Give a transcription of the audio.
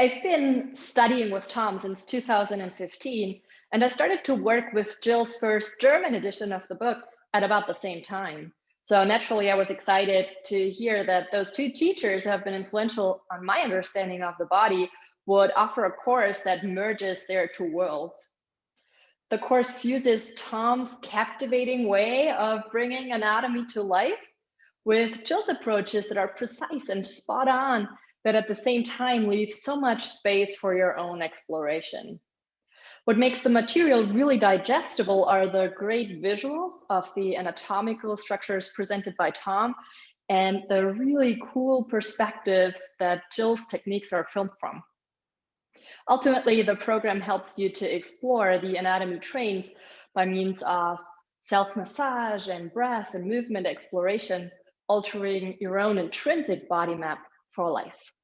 I've been studying with Tom since 2015, and I started to work with Jill's first German edition of the book at about the same time. So naturally, I was excited to hear that those two teachers who have been influential on my understanding of the body would offer a course that merges their two worlds. The course fuses Tom's captivating way of bringing anatomy to life with Jill's approaches that are precise and spot on, but at the same time leave so much space for your own exploration. What makes the material really digestible are the great visuals of the anatomical structures presented by Tom and the really cool perspectives that Jill's techniques are filmed from. Ultimately, the program helps you to explore the anatomy trains by means of self-massage and breath and movement exploration, altering your own intrinsic body map for life.